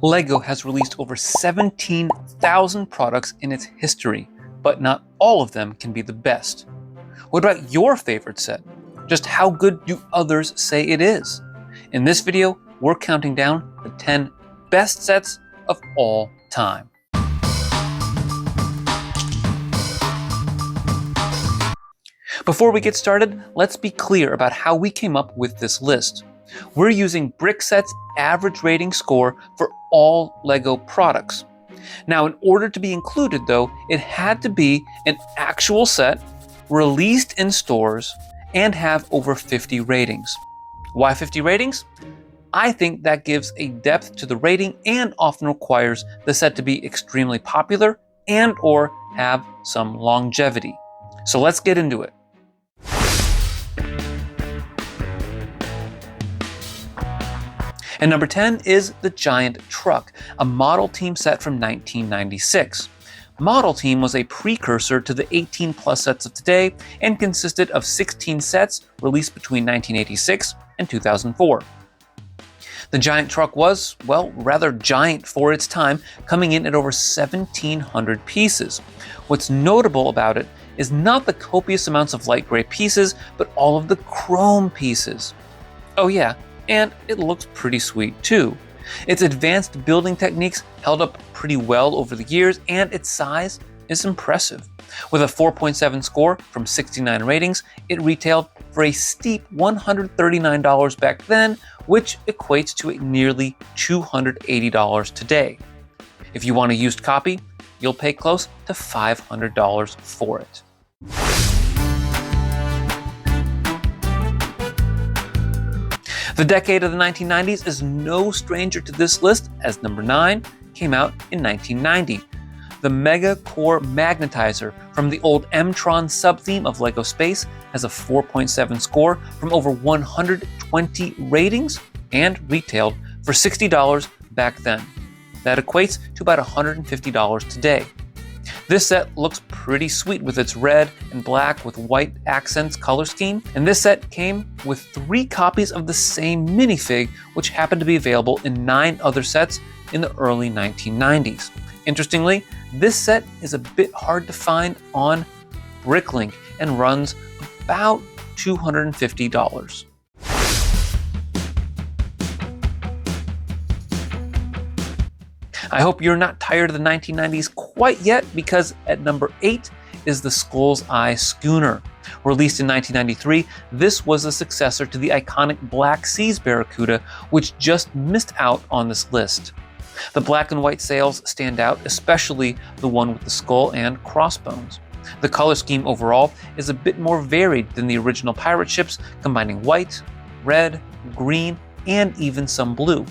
LEGO has released over 17,000 products in its history, but not all of them can be the best. What about your favorite set? Just how good do others say it is? In this video, we're counting down the 10 best sets of all time. Before we get started, let's be clear about how we came up with this list. We're using Brickset's average rating score for all LEGO products. Now, in order to be included though, it had to be an actual set, released in stores, and have over 50 ratings. Why 50 ratings? I think that gives a depth to the rating and often requires the set to be extremely popular and or have some longevity. So let's get into it. And number 10 is the Giant Truck, a Model Team set from 1996. Model Team was a precursor to the 18+ sets of today and consisted of 16 sets released between 1986 and 2004. The Giant Truck was, well, rather giant for its time, coming in at over 1,700 pieces. What's notable about it is not the copious amounts of light gray pieces, but all of the chrome pieces. Oh yeah, and it looks pretty sweet too. Its advanced building techniques held up pretty well over the years, and its size is impressive. With a 4.7 score from 69 ratings, it retailed for a steep $139 back then, which equates to nearly $280 today. If you want a used copy, you'll pay close to $500 for it. The decade of the 1990s is no stranger to this list, as number 9 came out in 1990. The Mega Core Magnetizer from the old M-Tron sub-theme of LEGO Space has a 4.7 score from over 120 ratings and retailed for $60 back then. That equates to about $150 today. This set looks pretty sweet with its red and black with white accents color scheme, and this set came with 3 copies of the same minifig, which happened to be available in 9 other sets in the early 1990s. Interestingly, this set is a bit hard to find on Bricklink and runs about $250. I hope you're not tired of the 1990s quite yet, because at number 8 is the Skull's Eye Schooner. Released in 1993, this was a successor to the iconic Black Seas Barracuda, which just missed out on this list. The black and white sails stand out, especially the one with the skull and crossbones. The color scheme overall is a bit more varied than the original pirate ships, combining white, red, green, and even some blue.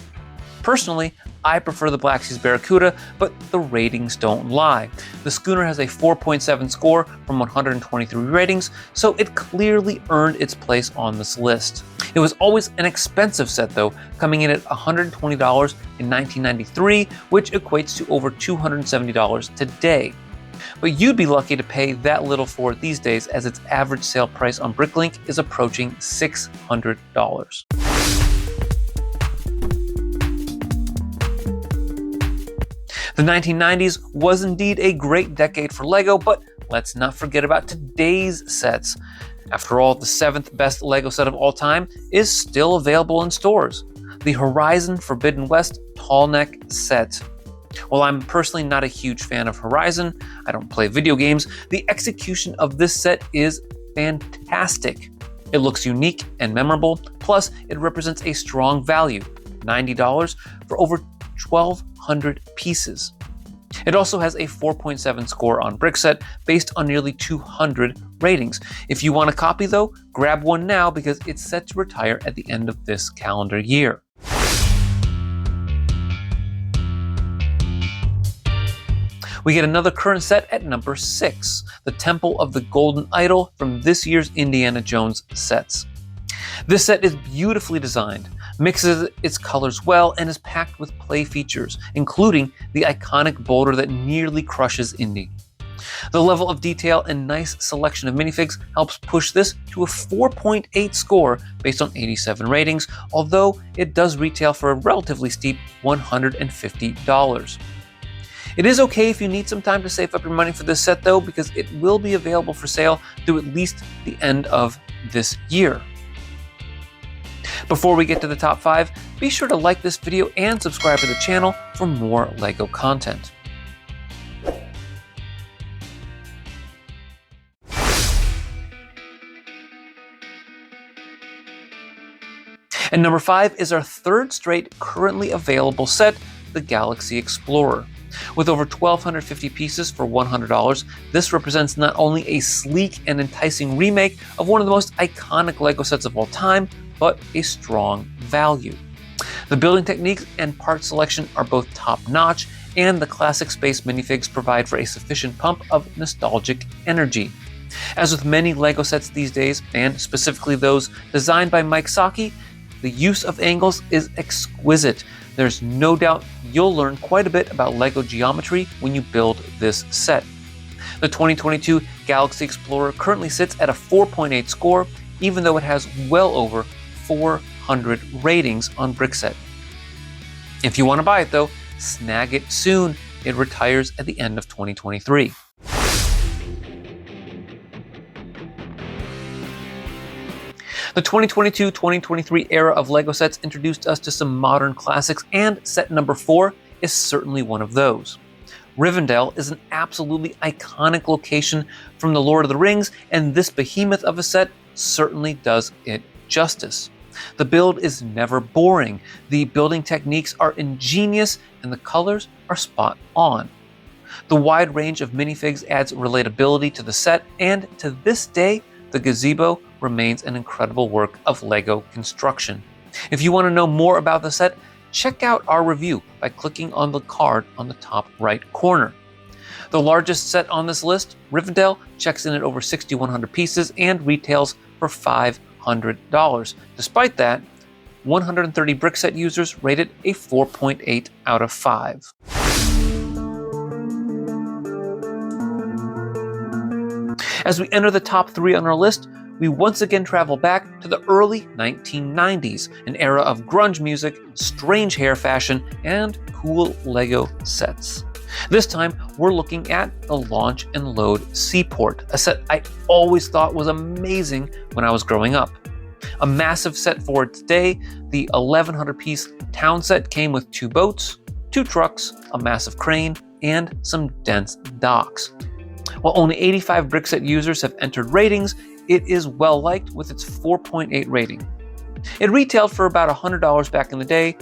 Personally, I prefer the Black Seas Barracuda, but the ratings don't lie. The schooner has a 4.7 score from 123 ratings, so it clearly earned its place on this list. It was always an expensive set though, coming in at $120 in 1993, which equates to over $270 today. But you'd be lucky to pay that little for it these days, as its average sale price on Bricklink is approaching $600. The 1990s was indeed a great decade for LEGO, but let's not forget about today's sets. After all, the 7th best LEGO set of all time is still available in stores. The Horizon Forbidden West Tallneck set. While I'm personally not a huge fan of Horizon, I don't play video games, the execution of this set is fantastic. It looks unique and memorable, plus it represents a strong value, $90 for over 1,200 pieces. It also has a 4.7 score on Brickset based on nearly 200 ratings. If you want a copy though, grab one now, because it's set to retire at the end of this calendar year. We get another current set at number 6, the Temple of the Golden Idol from this year's Indiana Jones sets. This set is beautifully designed, mixes its colors well, and is packed with play features, including the iconic boulder that nearly crushes Indy. The level of detail and nice selection of minifigs helps push this to a 4.8 score based on 87 ratings, although it does retail for a relatively steep $150. It is okay if you need some time to save up your money for this set though, because it will be available for sale through at least the end of this year. Before we get to the top 5, be sure to like this video and subscribe to the channel for more LEGO content. And number 5 is our third straight currently available set, the Galaxy Explorer. With over 1,250 pieces for $100, this represents not only a sleek and enticing remake of one of the most iconic LEGO sets of all time, but a strong value. The building techniques and part selection are both top-notch, and the classic space minifigs provide for a sufficient pump of nostalgic energy. As with many LEGO sets these days, and specifically those designed by Mike Saki, the use of angles is exquisite. There's no doubt you'll learn quite a bit about LEGO geometry when you build this set. The 2022 Galaxy Explorer currently sits at a 4.8 score, even though it has well over 400 ratings on Brickset. If you want to buy it though, snag it soon. It retires at the end of 2023. The 2022-2023 era of LEGO sets introduced us to some modern classics, and set number 4 is certainly one of those. Rivendell is an absolutely iconic location from The Lord of the Rings, and this behemoth of a set certainly does it justice. The build is never boring, the building techniques are ingenious, and the colors are spot on. The wide range of minifigs adds relatability to the set, and to this day, the gazebo remains an incredible work of LEGO construction. If you want to know more about the set, check out our review by clicking on the card on the top right corner. The largest set on this list, Rivendell, checks in at over 6,100 pieces and retails for $500. Despite that, 130 Brickset users rated a 4.8 out of 5. As we enter the top 3 on our list, we once again travel back to the early 1990s, an era of grunge music, strange hair fashion, and cool LEGO sets. This time, we're looking at the Launch and Load Seaport, a set I always thought was amazing when I was growing up. A massive set for its day, the 1,100-piece town set came with 2 boats, 2 trucks, a massive crane, and some dense docks. While only 85 Brickset users have entered ratings, it is well liked with its 4.8 rating. It retailed for about $100 back in the day,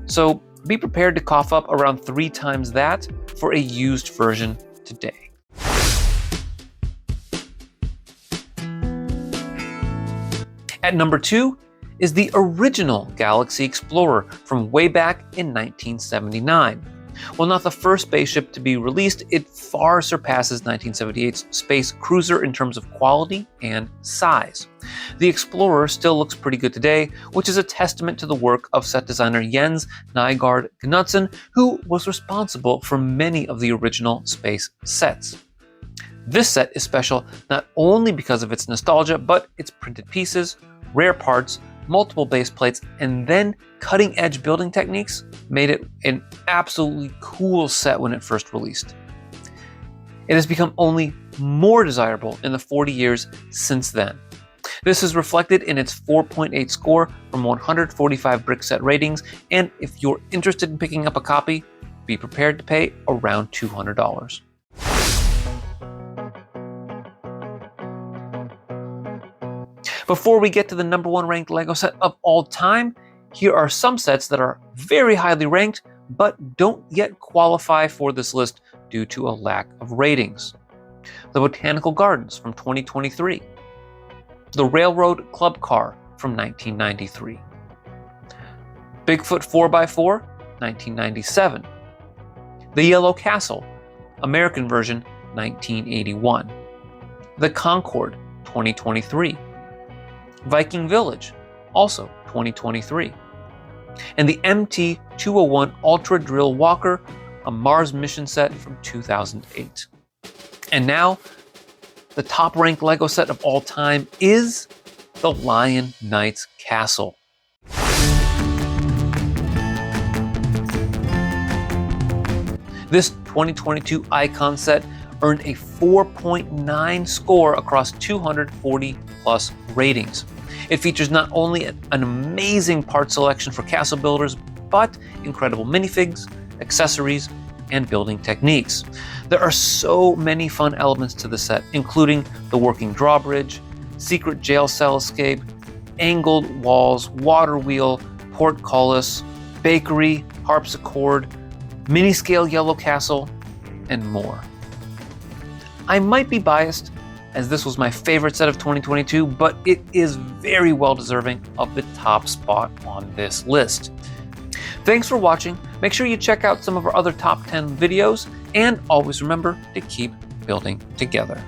so be prepared to cough up around 3 times that for a used version today. At number 2 is the original Galaxy Explorer from way back in 1979. While not the first spaceship to be released, it far surpasses 1978's Space Cruiser in terms of quality and size. The Explorer still looks pretty good today, which is a testament to the work of set designer Jens Nygaard Knudsen, who was responsible for many of the original space sets. This set is special not only because of its nostalgia, but its printed pieces, rare parts, multiple base plates, and then cutting-edge building techniques made it an absolutely cool set when it first released. It has become only more desirable in the 40 years since then. This is reflected in its 4.8 score from 145 Brickset ratings, and if you're interested in picking up a copy, be prepared to pay around $200. Before we get to the number 1 ranked LEGO set of all time, here are some sets that are very highly ranked, but don't yet qualify for this list due to a lack of ratings. The Botanical Gardens from 2023. The Railroad Club Car from 1993. Bigfoot 4x4, 1997. The Yellow Castle, American version, 1981. The Concorde, 2023. Viking Village, also 2023. And the MT-201 Ultra Drill Walker, a Mars mission set from 2008. And now, the top-ranked LEGO set of all time is the Lion Knights Castle. This 2022 icon set earned a 4.9 score across 240 plus ratings. It features not only an amazing part selection for castle builders, but incredible minifigs, accessories, and building techniques. There are so many fun elements to the set, including the working drawbridge, secret jail cell escape, angled walls, water wheel, portcullis, bakery, harpsichord, mini-scale yellow castle, and more. I might be biased, as this was my favorite set of 2022, but it is very well deserving of the top spot on this list. Thanks for watching. Make sure you check out some of our other top 10 videos, and always remember to keep building together.